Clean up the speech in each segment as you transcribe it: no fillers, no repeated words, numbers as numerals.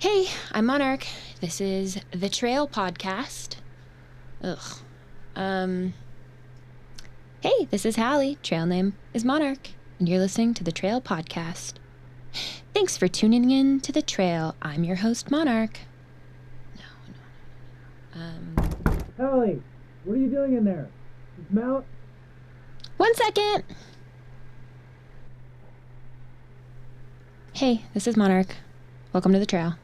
Hey, I'm Monarch. This is the Trail Podcast. Hey, this is Hallie. Trail name is Monarch, and you're listening to the Trail Podcast. Thanks for tuning in to the Trail. I'm your host, Monarch. Hallie, what are you doing in there? Mount? 1 second. Hey, this is Monarch. Welcome to the Trail.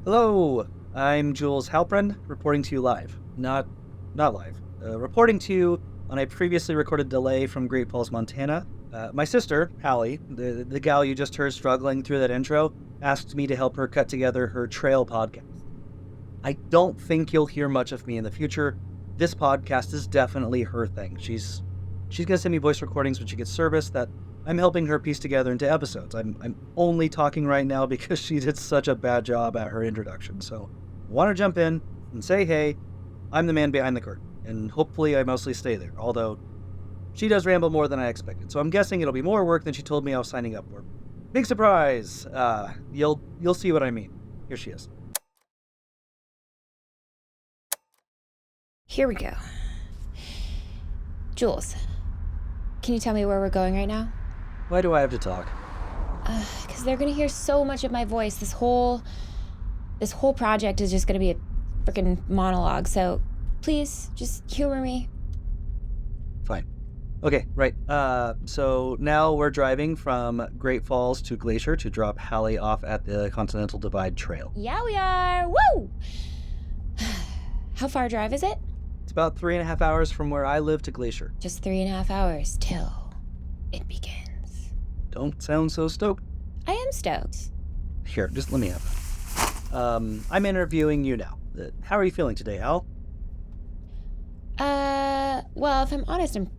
Hello, I'm Jules Halpern, reporting to you live. Not live. Reporting to you on a previously recorded delay from Great Falls, Montana. My sister, Hallie, the gal you just heard struggling through that intro, asked me to help her cut together her trail podcast. I don't think you'll hear much of me in the future. This podcast is definitely her thing. She's gonna send me voice recordings when she gets service that I'm helping her piece together into episodes. I'm only talking right now because she did such a bad job at her introduction. So I want to jump in and say, hey, I'm the man behind the curtain, and hopefully I mostly stay there, although she does ramble more than I expected. So I'm guessing it'll be more work than she told me I was signing up for. Big surprise! You'll see what I mean. Here she is. Here we go. Jules, can you tell me where we're going right now? Why do I have to talk? Because they're going to hear so much of my voice. This whole project is just going to be a freaking monologue. So please, just humor me. Fine. Okay, right. So now we're driving from Great Falls to Glacier to drop Hallie off at the Continental Divide Trail. Yeah, we are. Woo! How far a drive is it? It's about 3.5 hours from where I live to Glacier. Just 3.5 hours till it begins. Don't sound so stoked. I am stoked. Here, just let me have it. I'm interviewing you now. How are you feeling today, Al? Well, if I'm honest, I'm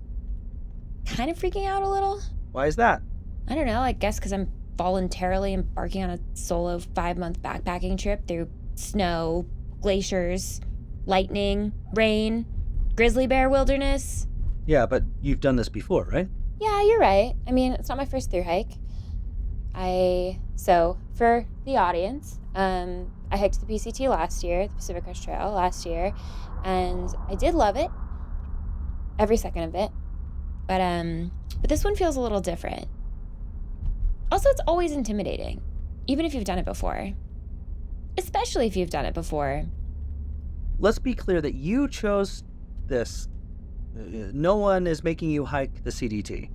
kind of freaking out a little. Why is that? I don't know, I guess because I'm voluntarily embarking on a solo 5-month backpacking trip through snow, glaciers, lightning, rain, grizzly bear wilderness. Yeah, but you've done this before, right? Yeah, you're right. I mean, it's not my first thru hike. So for the audience, I hiked the PCT last year, the Pacific Crest Trail last year, and I did love it. Every second of it. But this one feels a little different. Also, it's always intimidating, even if you've done it before. Especially if you've done it before. Let's be clear that you chose this. No one is making you hike the CDT.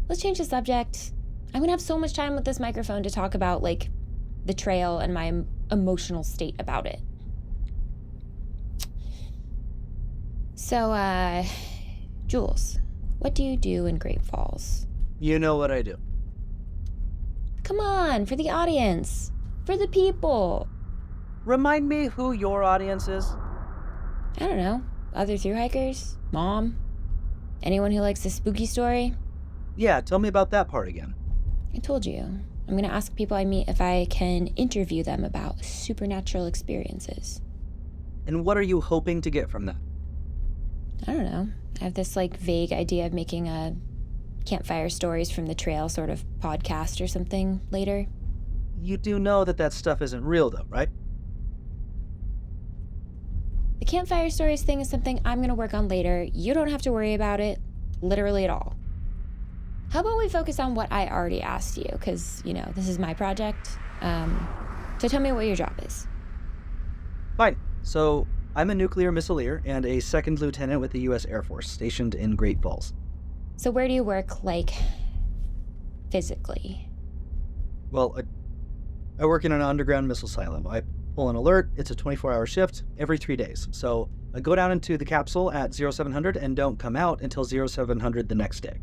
Let's change the subject. I'm gonna have so much time with this microphone to talk about, the trail and my emotional state about it. So, Jules, what do you do in Great Falls? You know what I do. Come on, for the audience. For the people. Remind me who your audience is. I don't know. Other thru hikers? Mom? Anyone who likes a spooky story? Yeah, tell me about that part again. I told you. I'm going to ask people I meet if I can interview them about supernatural experiences. And what are you hoping to get from that? I don't know. I have this vague idea of making a campfire stories from the trail sort of podcast or something later. You do know that stuff isn't real though, right? The campfire stories thing is something I'm going to work on later. You don't have to worry about it, literally at all. How about we focus on what I already asked you? Because, this is my project. So tell me what your job is. Fine. So I'm a nuclear missileer and a second lieutenant with the U.S. Air Force stationed in Great Falls. So where do you work, physically? Well, I work in an underground missile silo. I pull an alert. It's a 24-hour shift every 3 days. So I go down into the capsule at 0700 and don't come out until 0700 the next day.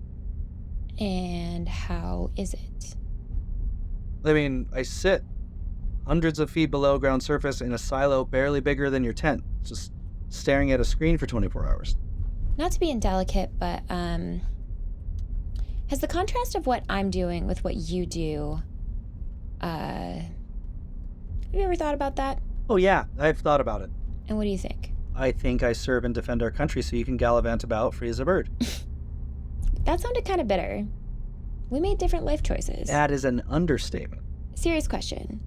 And how is it? I mean, I sit hundreds of feet below ground surface in a silo barely bigger than your tent, just staring at a screen for 24 hours. Not to be indelicate, but has the contrast of what I'm doing with what you do, have you ever thought about that? Oh yeah, I've thought about it. And what do you think? I think I serve and defend our country so you can gallivant about free as a bird. That sounded kind of bitter. We made different life choices. That is an understatement. Serious question.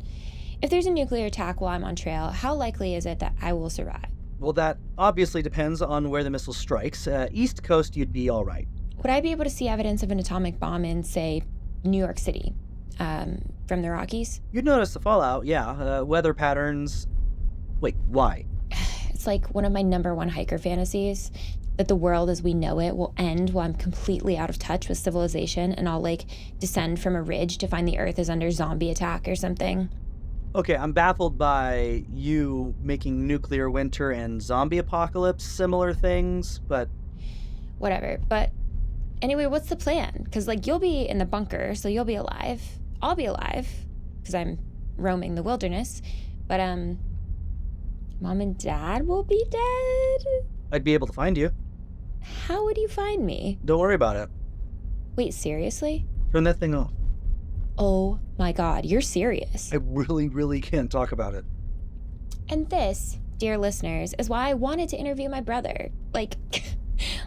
If there's a nuclear attack while I'm on trail, how likely is it that I will survive? Well, that obviously depends on where the missile strikes. East Coast, you'd be all right. Would I be able to see evidence of an atomic bomb in, say, New York City, from the Rockies? You'd notice the fallout, yeah. Weather patterns. Wait, why? It's like one of my number one hiker fantasies, that the world as we know it will end while I'm completely out of touch with civilization and I'll, like, descend from a ridge to find the Earth is under zombie attack or something. Okay, I'm baffled by you making nuclear winter and zombie apocalypse similar things, but... Whatever, but anyway, what's the plan? Because, like, you'll be in the bunker, so you'll be alive. I'll be alive, because I'm roaming the wilderness, but, Mom and Dad will be dead? I'd be able to find you. How would you find me? Don't worry about it. Wait, seriously? Turn that thing off. Oh my God, you're serious. I really, really can't talk about it. And this, dear listeners, is why I wanted to interview my brother. Like,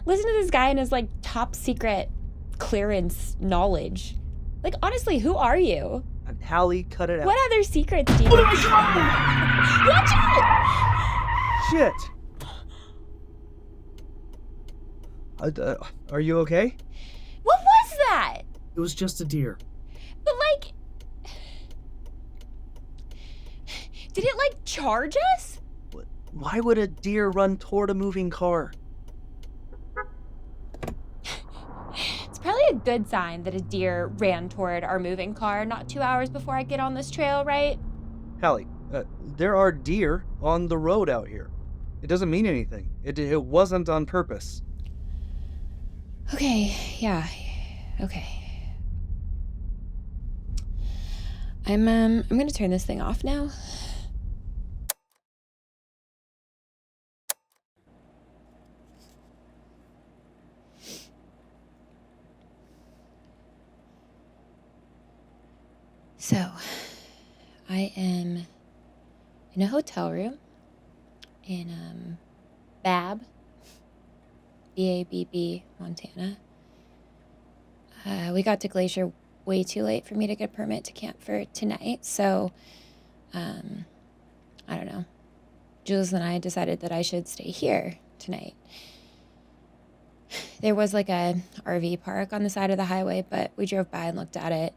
listen to this guy and his, like, top secret clearance knowledge. Like, honestly, who are you? Hallie, cut it out. What other secrets do you have? Watch out! Shit! Are you okay? What was that? It was just a deer. But, like, did it, like, charge us? Why would a deer run toward a moving car? It's probably a good sign that a deer ran toward our moving car not 2 hours before I get on this trail, right? Hallie, there are deer on the road out here. It doesn't mean anything. It wasn't on purpose. Okay, yeah, okay. I'm gonna turn this thing off now. So, I am in a hotel room in Babb, B-A-B-B, Montana. We got to Glacier way too late for me to get a permit to camp for tonight, so I don't know. Jules and I decided that I should stay here tonight. There was like a RV park on the side of the highway, but we drove by and looked at it.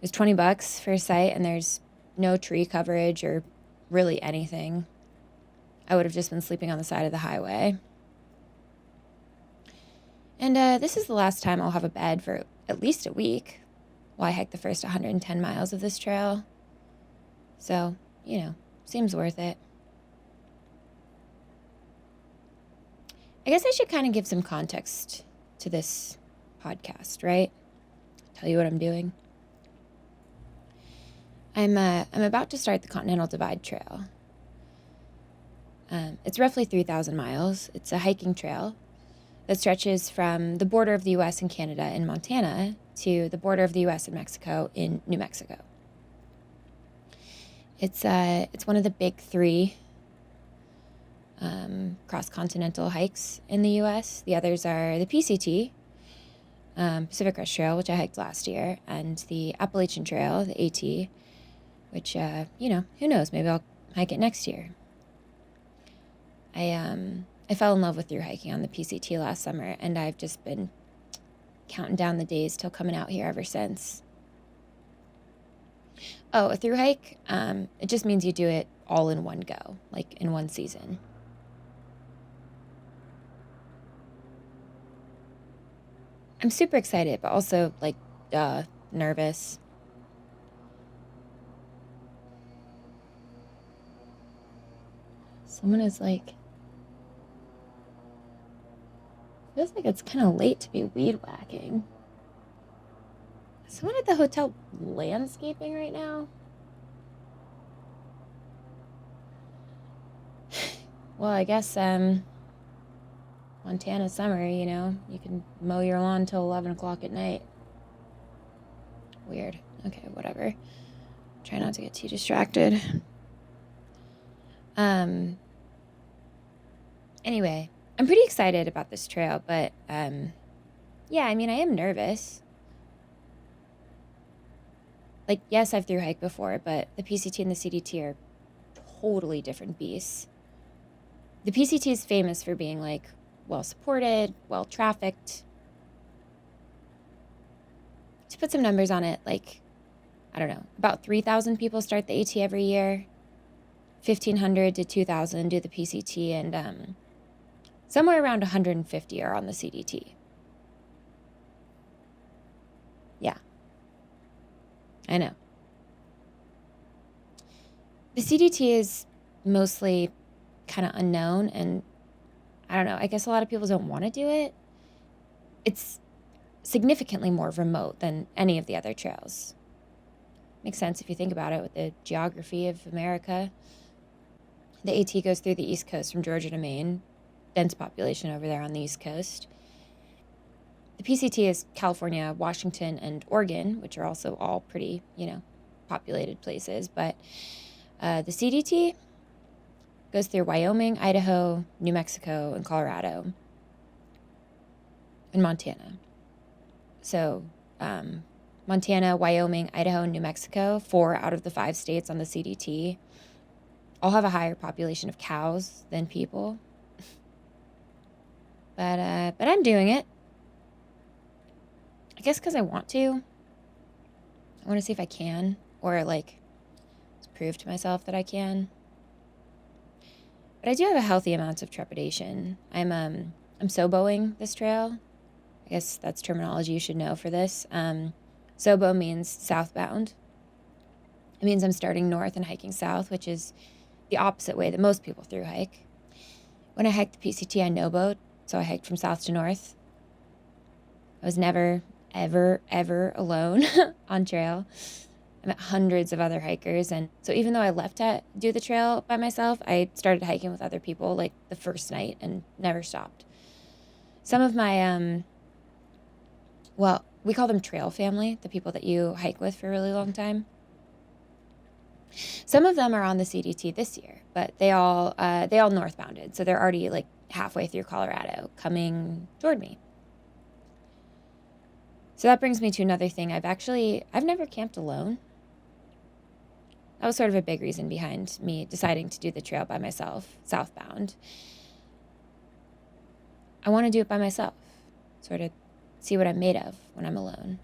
It was $20 for a site, and there's no tree coverage or really anything. I would have just been sleeping on the side of the highway. And this is the last time I'll have a bed for at least a week while I hike the first 110 miles of this trail. So, you know, seems worth it. I guess I should kind of give some context to this podcast, right? Tell you what I'm doing. I'm about to start the Continental Divide Trail. It's roughly 3,000 miles. It's a hiking trail that stretches from the border of the U.S. and Canada in Montana to the border of the U.S. and Mexico in New Mexico. It's one of the big three cross-continental hikes in the U.S. The others are the PCT, Pacific Crest Trail, which I hiked last year, and the Appalachian Trail, the AT, which, you know, who knows, maybe I'll hike it next year. I fell in love with through hiking on the PCT last summer, and I've just been counting down the days till coming out here ever since. Oh, a through hike, it just means you do it all in one go, like in one season. I'm super excited, but also, like, nervous. Someone is like, feels like it's kind of late to be weed whacking. Is someone at the hotel landscaping right now? Well, I guess Montana summer, you know, you can mow your lawn till 11 o'clock at night. Weird. Okay, whatever. Try not to get too distracted. Anyway, I'm pretty excited about this trail, but yeah, I mean, I am nervous. Like, yes, I've thru hiked before, but the PCT and the CDT are totally different beasts. The PCT is famous for being, like, well-supported, well-trafficked. To put some numbers on it, like, I don't know, about 3,000 people start the AT every year. 1,500 to 2,000 do the PCT, and somewhere around 150 are on the CDT. Yeah. I know. The CDT is mostly kind of unknown, and I don't know, I guess a lot of people don't want to do it. It's significantly more remote than any of the other trails. Makes sense if you think about it with the geography of America. The AT goes through the East Coast from Georgia to Maine. Dense population over there on the East Coast. The PCT is California, Washington, and Oregon, which are also all pretty, you know, populated places. But the CDT goes through Wyoming, Idaho, New Mexico, and Colorado, and Montana. So Montana, Wyoming, Idaho, and New Mexico, 4 out of the 5 states on the CDT, all have a higher population of cows than people. But I'm doing it. I guess because I want to. I want to see if I can, or like prove to myself that I can. But I do have a healthy amount of trepidation. I'm SOBOing this trail. I guess that's terminology you should know for this. SOBO means southbound. It means I'm starting north and hiking south, which is the opposite way that most people thru hike. When I hiked the PCT, I no-boed, so I hiked from south to north. I was never, ever, ever alone on trail. I met hundreds of other hikers, and so even though I left to do the trail by myself, I started hiking with other people like the first night and never stopped. Some of my, well, we call them trail family, the people that you hike with for a really long time. Some of them are on the CDT this year, but they all northbounded, so they're already like halfway through Colorado, coming toward me. So that brings me to another thing. I've never camped alone. That was sort of a big reason behind me deciding to do the trail by myself, southbound. I want to do it by myself, sort of see what I'm made of when I'm alone.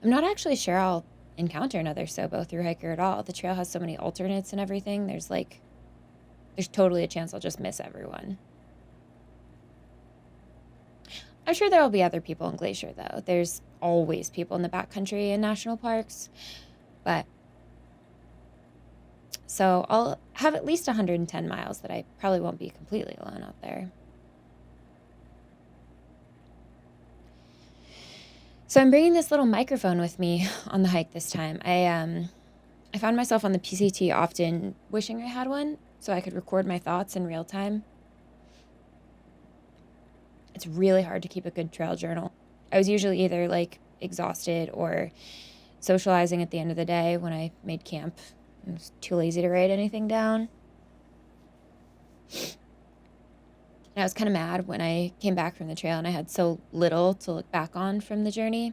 I'm not actually sure I'll encounter another SOBO thru hiker at all. The trail has so many alternates and everything. There's totally a chance I'll just miss everyone. I'm sure there will be other people in Glacier, though. There's always people in the backcountry and national parks. But so I'll have at least 110 miles that I probably won't be completely alone out there. So I'm bringing this little microphone with me on the hike this time. I found myself on the PCT often wishing I had one so I could record my thoughts in real time. It's really hard to keep a good trail journal. I was usually either like exhausted or socializing at the end of the day when I made camp. I was too lazy to write anything down. And I was kind of mad when I came back from the trail and I had so little to look back on from the journey.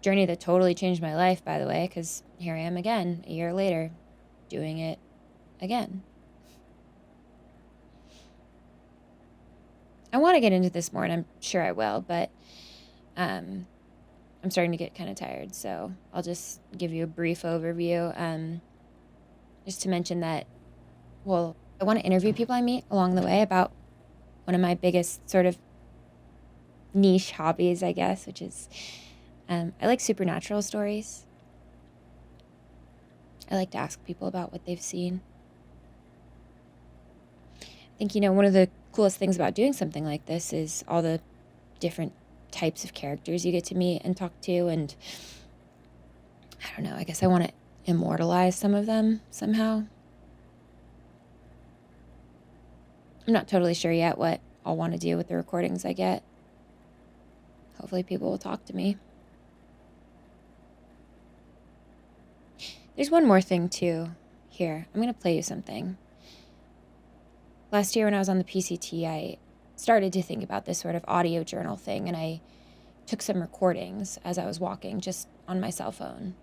Journey that totally changed my life, by the way, because here I am again, a year later, doing it again. I want to get into this more, and I'm sure I will, but I'm starting to get kind of tired, so I'll just give you a brief overview. Just to mention that, well, I want to interview people I meet along the way about one of my biggest sort of niche hobbies, I guess, which is I like supernatural stories. I like to ask people about what they've seen. I think, one of the coolest things about doing something like this is all the different types of characters you get to meet and talk to, and I don't know, I guess I want to immortalize some of them somehow. I'm not totally sure yet what I'll want to do with the recordings I get. Hopefully people will talk to me. There's one more thing, too. Here, I'm going to play you something. Last year when I was on the PCT, I started to think about this sort of audio journal thing, and I took some recordings as I was walking, just on my cell phone.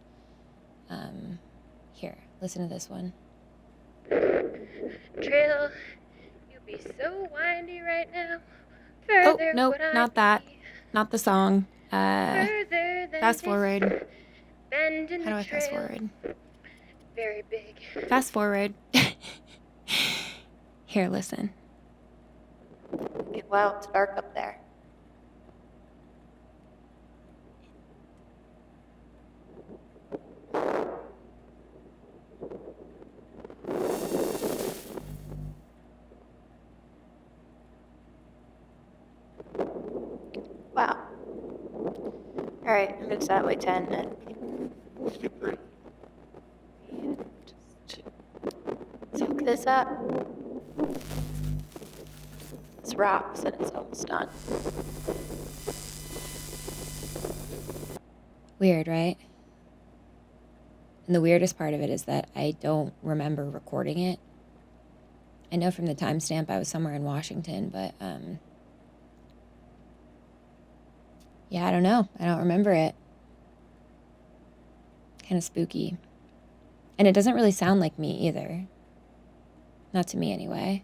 Here, listen to this one. Trail, you be so windy right now. Oh, nope, not that. Not the song. Fast forward. How do I fast forward? Very big. Fast forward. Here, listen. Wow, it's dark up there. Wow. All right, I'm gonna set it like 10 and just soak this up. This rocks and it's almost done. Weird, right? And the weirdest part of it is that I don't remember recording it. I know from the timestamp I was somewhere in Washington, but yeah, I don't know. I don't remember it. Kind of spooky. And it doesn't really sound like me either. Not to me, anyway.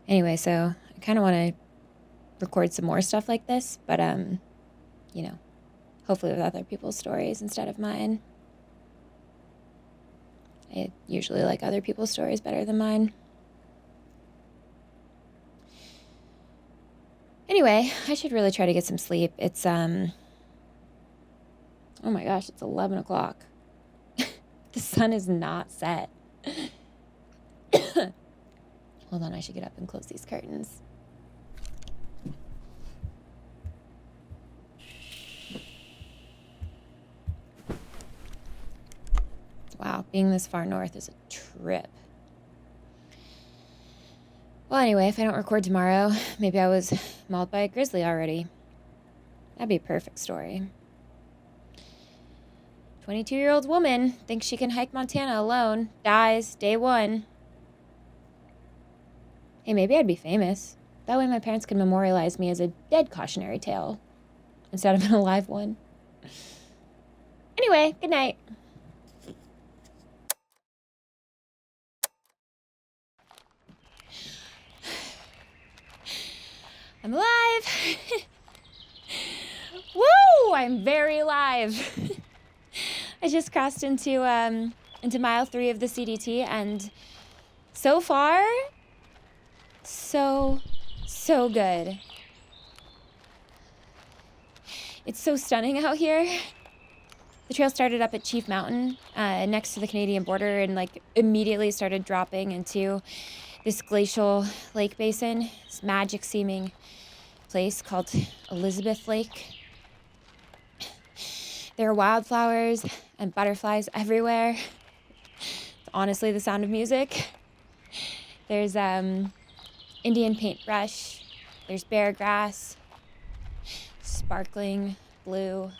Anyway, so I kind of want to record some more stuff like this, but, hopefully with other people's stories instead of mine. I usually like other people's stories better than mine. Anyway, I should really try to get some sleep. It's, oh my gosh, it's 11 o'clock. The sun is not set. Hold on, I should get up and close these curtains. Wow, being this far north is a trip. Well, anyway, if I don't record tomorrow, maybe I was mauled by a grizzly already. That'd be a perfect story. 22-year-old woman thinks she can hike Montana alone, dies day one. Hey, maybe I'd be famous. That way my parents could memorialize me as a dead cautionary tale instead of an alive one. Anyway, good night. I'm alive! Woo! I'm very alive. I just crossed into mile 3 of the CDT, and so far, so good. It's so stunning out here. The trail started up at Chief Mountain, next to the Canadian border, and immediately started dropping into this glacial lake basin, this magic-seeming place called Elizabeth Lake. There are wildflowers and butterflies everywhere. It's honestly the sound of music. There's Indian paintbrush. There's bear grass. Sparkling blue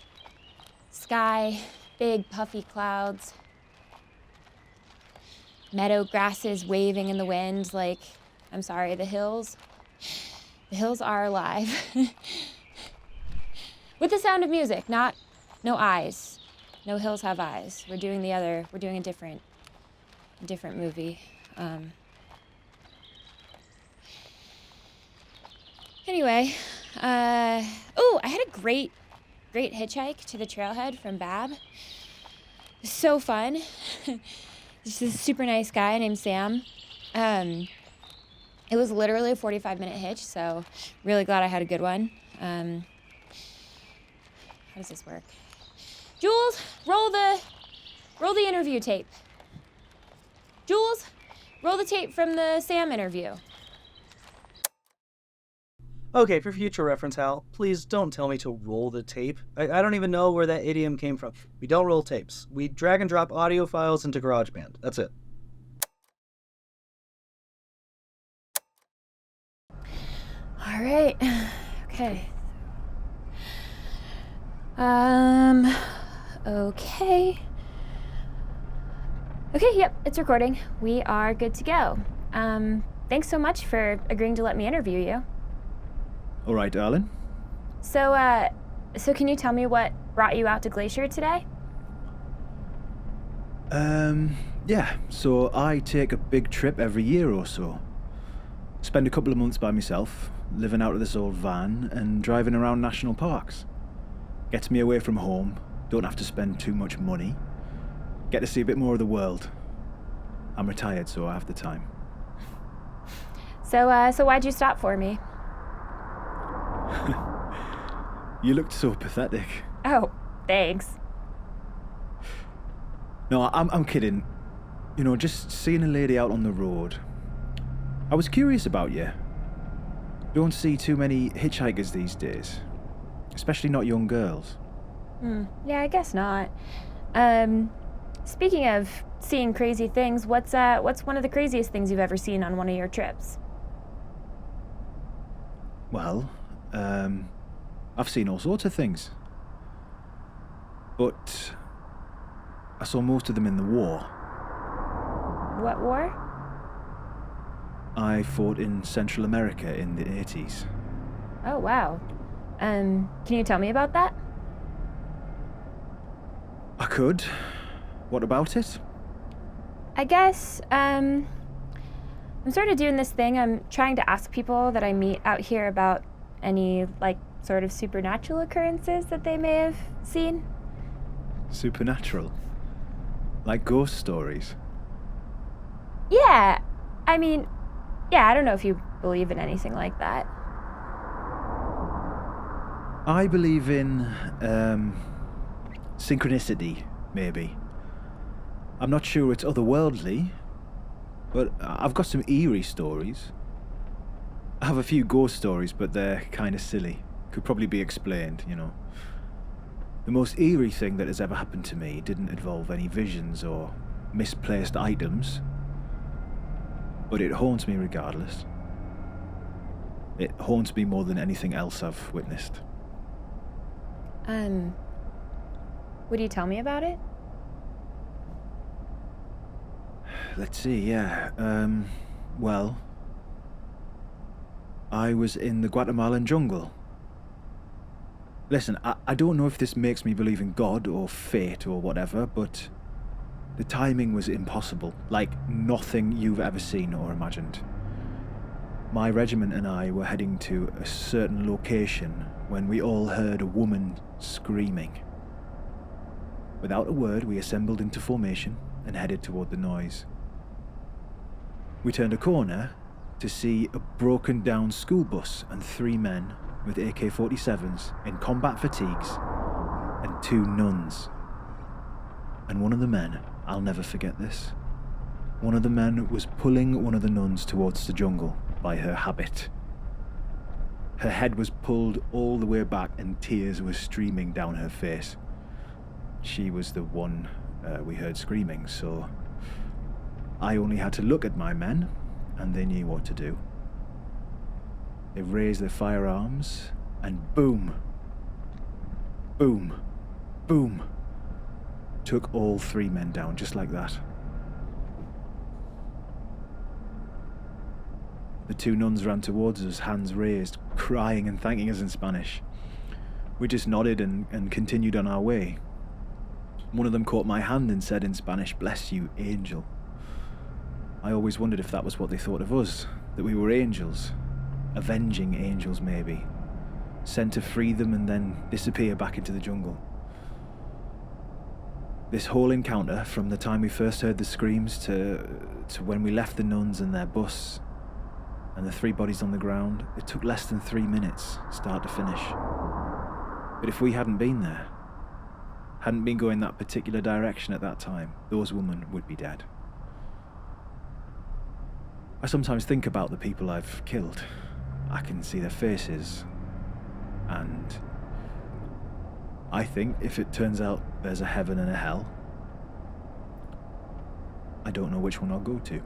sky. Big puffy clouds. Meadow grasses waving in the wind the hills. The hills are alive. With the sound of music, no eyes. No hills have eyes. We're doing a different movie. Anyway, I had a great hitchhike to the trailhead from Babb. It was so fun. This is a super nice guy named Sam. It was literally a 45-minute hitch, so really glad I had a good one. How does this work? Jules, roll the interview tape. Jules, roll the tape from the Sam interview. Okay, for future reference, Hal, please don't tell me to roll the tape. I don't even know where that idiom came from. We don't roll tapes. We drag and drop audio files into GarageBand. That's it. All right. Okay. Okay. Okay, yep, it's recording. We are good to go. Thanks so much for agreeing to let me interview you. All right, darling. So can you tell me what brought you out to Glacier today? Yeah, so I take a big trip every year or so. Spend a couple of months by myself, living out of this old van and driving around national parks. Gets me away from home, don't have to spend too much money. Get to see a bit more of the world. I'm retired, so I have the time. So why'd you stop for me? You looked so pathetic. Oh, thanks. No, I'm kidding. You know, just seeing a lady out on the road. I was curious about you. Don't see too many hitchhikers these days. Especially not young girls. Yeah, I guess not. Speaking of seeing crazy things, what's one of the craziest things you've ever seen on one of your trips? Well, I've seen all sorts of things. But I saw most of them in the war. What war? I fought in Central America in the 80s. Oh, wow. Can you tell me about that? I could. What about it? I guess, I'm sort of doing this thing. I'm trying to ask people that I meet out here about any, sort of supernatural occurrences that they may have seen. Supernatural? Like ghost stories? Yeah. I mean, yeah, I don't know if you believe in anything like that. I believe in, synchronicity, maybe. I'm not sure it's otherworldly, but I've got some eerie stories. I have a few ghost stories, but they're kind of silly. Could probably be explained, you know. The most eerie thing that has ever happened to me didn't involve any visions or misplaced items, but it haunts me regardless. It haunts me more than anything else I've witnessed. Would you tell me about it? Let's see, yeah. Well, I was in the Guatemalan jungle. Listen, I don't know if this makes me believe in God or fate or whatever, but the timing was impossible, like nothing you've ever seen or imagined. My regiment and I were heading to a certain location when we all heard a woman screaming. Without a word, we assembled into formation and headed toward the noise. We turned a corner to see a broken down school bus and 3 men with AK-47s in combat fatigues and 2 nuns. And one of the men, I'll never forget this, one of the men was pulling one of the nuns towards the jungle by her habit. Her head was pulled all the way back and tears were streaming down her face. She was the one we heard screaming, so I only had to look at my men and they knew what to do. They raised their firearms and boom, boom, boom, took all 3 men down just like that. The 2 nuns ran towards us, hands raised, crying and thanking us in Spanish. We just nodded and continued on our way. One of them caught my hand and said in Spanish, "Bless you, angel." I always wondered if that was what they thought of us, that we were angels, avenging angels maybe, sent to free them and then disappear back into the jungle. This whole encounter, from the time we first heard the screams to when we left the nuns and their bus, and the 3 bodies on the ground, it took less than 3 minutes, start to finish. But if we hadn't been there, hadn't been going that particular direction at that time, those women would be dead. I sometimes think about the people I've killed. I can see their faces, and I think if it turns out there's a heaven and a hell, I don't know which one I'll go to.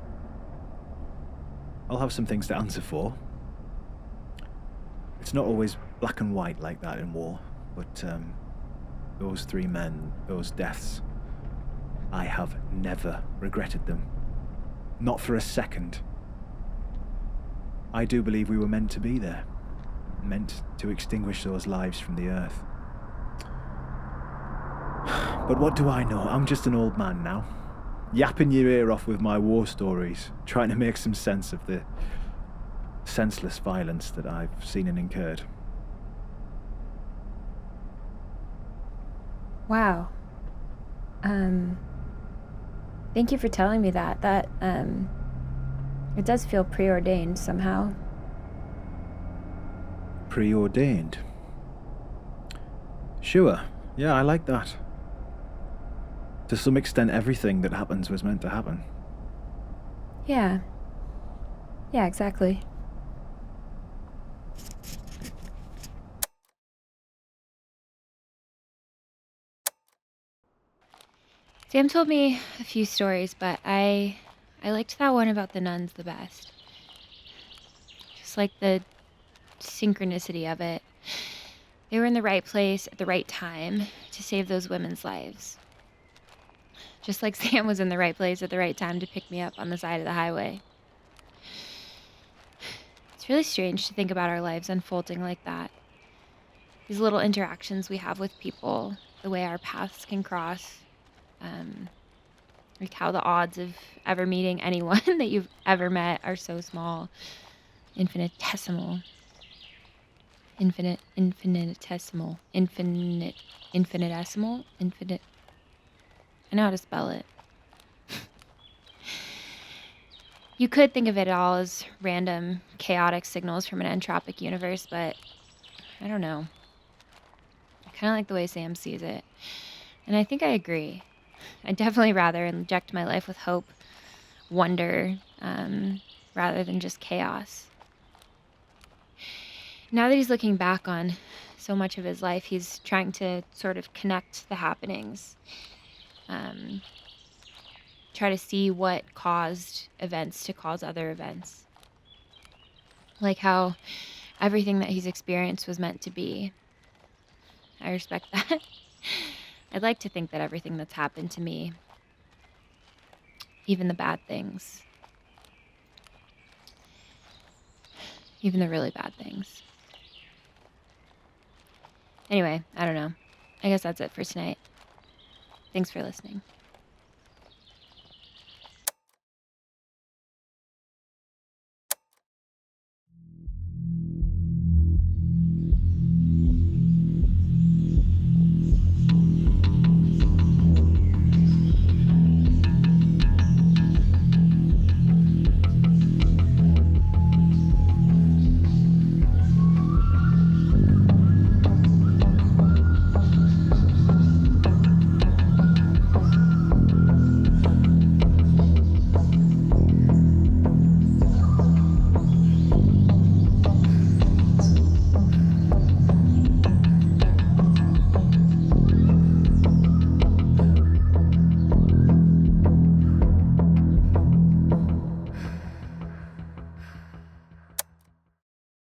I'll have some things to answer for. It's not always black and white like that in war, but those 3 men, those deaths, I have never regretted them. Not for a second. I do believe we were meant to be there, meant to extinguish those lives from the earth. But what do I know? I'm just an old man now, yapping your ear off with my war stories, trying to make some sense of the senseless violence that I've seen and incurred. Wow. Thank you for telling me that. That, it does feel preordained somehow. Preordained? Sure. Yeah, I like that. To some extent, everything that happens was meant to happen. Yeah. Yeah, exactly. Sam told me a few stories, but I liked that one about the nuns the best. Just like the synchronicity of it. They were in the right place at the right time to save those women's lives. Just like Sam was in the right place at the right time to pick me up on the side of the highway. It's really strange to think about our lives unfolding like that. These little interactions we have with people, the way our paths can cross. Like how the odds of ever meeting anyone that you've ever met are so small. Infinitesimal. Infinitesimal. Infinitesimal? I know how to spell it. You could think of it all as random, chaotic signals from an entropic universe, but I don't know. I kind of like the way Sam sees it. And I think I agree. I'd definitely rather inject my life with hope, wonder, rather than just chaos. Now that he's looking back on so much of his life, he's trying to sort of connect the happenings. Try to see what caused events to cause other events. Like how everything that he's experienced was meant to be. I respect that. I'd like to think that everything that's happened to me, even the bad things, even the really bad things. Anyway, I don't know. I guess that's it for tonight. Thanks for listening.